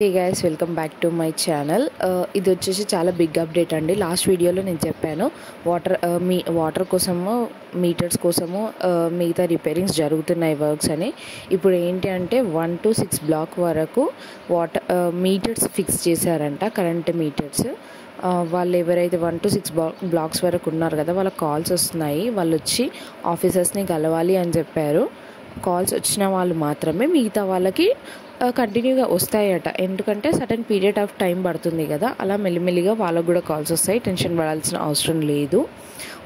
Hey guys, welcome back to my channel. ఇది వచ్చేసి చాలా బిగ్ అప్డేట్ అండి. లాస్ట్ వీడియోలో నేను చెప్పాను వాటర్ కోసము మీటర్స్ కోసము మిగతా రిపేరింగ్స్ జరుగుతున్నాయి వర్క్స్ అని. ఇప్పుడు ఏంటి అంటే 1 to 6 బ్లాక్ వరకు మీటర్స్ ఫిక్స్ చేశారంట, కరెంట్ మీటర్స్. వాళ్ళు ఎవరైతే 1 to 6 బ్లాక్స్ వరకు ఉన్నారు కదా, వాళ్ళకి కాల్స్ వస్తున్నాయి. వాళ్ళు వచ్చి ఆఫీసర్స్ని కలవాలి అని చెప్పారు. కాల్స్ వచ్చిన వాళ్ళు మాత్రమే, మిగతా వాళ్ళకి కంటిన్యూగా వస్తాయట. ఎందుకంటే సడన్ పీరియడ్ ఆఫ్ టైం పడుతుంది కదా, అలా మెల్లిమెల్లిగా వాళ్ళకు కూడా కాల్స్ వస్తాయి. టెన్షన్ పడాల్సిన అవసరం లేదు.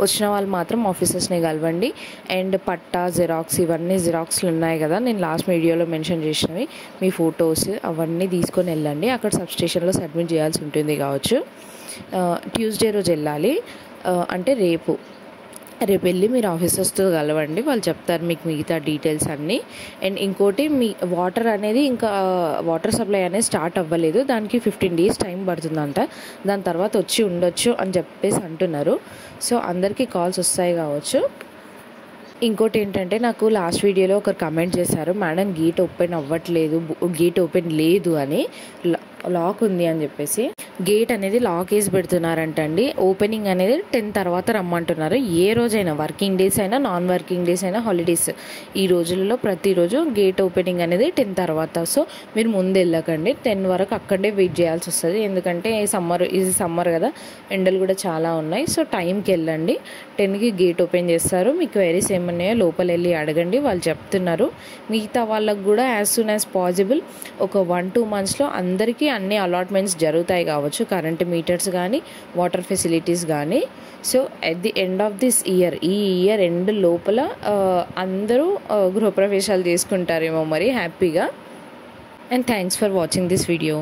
వచ్చిన వాళ్ళు మాత్రం ఆఫీసర్స్ని కలవండి. అండ్ పట్టా, జిరాక్స్, ఇవన్నీ జిరాక్స్లు ఉన్నాయి కదా, నేను లాస్ట్ వీడియోలో మెన్షన్ చేసినవి, మీ ఫొటోస్ అవన్నీ తీసుకొని వెళ్ళండి. అక్కడ సబ్స్టేషన్లో సబ్మిట్ చేయాల్సి ఉంటుంది కావచ్చు. ట్యూస్డే రోజు వెళ్ళాలి, అంటే రేపు వెళ్ళి మీరు ఆఫీసర్స్తో కలవండి. వాళ్ళు చెప్తారు మీకు మిగతా డీటెయిల్స్ అన్నీ. అండ్ ఇంకోటి, మీ వాటర్ అనేది ఇంకా వాటర్ సప్లై అనేది స్టార్ట్ అవ్వలేదు, దానికి 15 days టైం పడుతుందంట. దాని తర్వాత వచ్చి ఉండొచ్చు అని చెప్పేసి అంటున్నారు. సో అందరికీ కాల్స్ వస్తాయి కావచ్చు. ఇంకోటి ఏంటంటే, నాకు లాస్ట్ వీడియోలో ఒకరు కమెంట్ చేశారు, మేడం గేట్ ఓపెన్ అవ్వట్లేదు, గేట్ ఓపెన్ లేదు అని, లాక్ ఉంది అని చెప్పేసి. గేట్ అనేది లాక్ వేసి పెడుతున్నారంటండి. ఓపెనింగ్ అనేది 10 తర్వాత రమ్మంటున్నారు. ఏ రోజైనా, వర్కింగ్ డేస్ అయినా, నాన్ వర్కింగ్ డేస్ అయినా, హాలిడేస్, ఈ రోజులలో ప్రతిరోజు గేట్ ఓపెనింగ్ అనేది 10 తర్వాత. సో మీరు ముందు వెళ్ళకండి, 10 వరకు అక్కడే వెయిట్ చేయాల్సి వస్తుంది. ఎందుకంటే ఇది సమ్మర్ కదా, ఎండలు కూడా చాలా ఉన్నాయి. సో టైంకి వెళ్ళండి. 10కి గేట్ ఓపెన్ చేస్తారు. మీకు క్వైరీస్ ఏమన్నాయో లోపల వెళ్ళి అడగండి, వాళ్ళు చెప్తున్నారు. మిగతా వాళ్ళకు కూడా యాజ్ సూన్ యాజ్ పాసిబుల్ ఒక 1-2 monthsలో అందరికీ అన్ని అలాట్మెంట్స్ జరుగుతాయి కావచ్చు, కరెంట్ మీటర్స్ కానీ, వాటర్ ఫెసిలిటీస్ కానీ. So at the end of this year, ఈ ఇయర్ ఎండ్ లోపల అందరూ గృహప్రవేశాలు చేసుకుంటారేమో మరి హ్యాపీగా. And thanks for watching this video.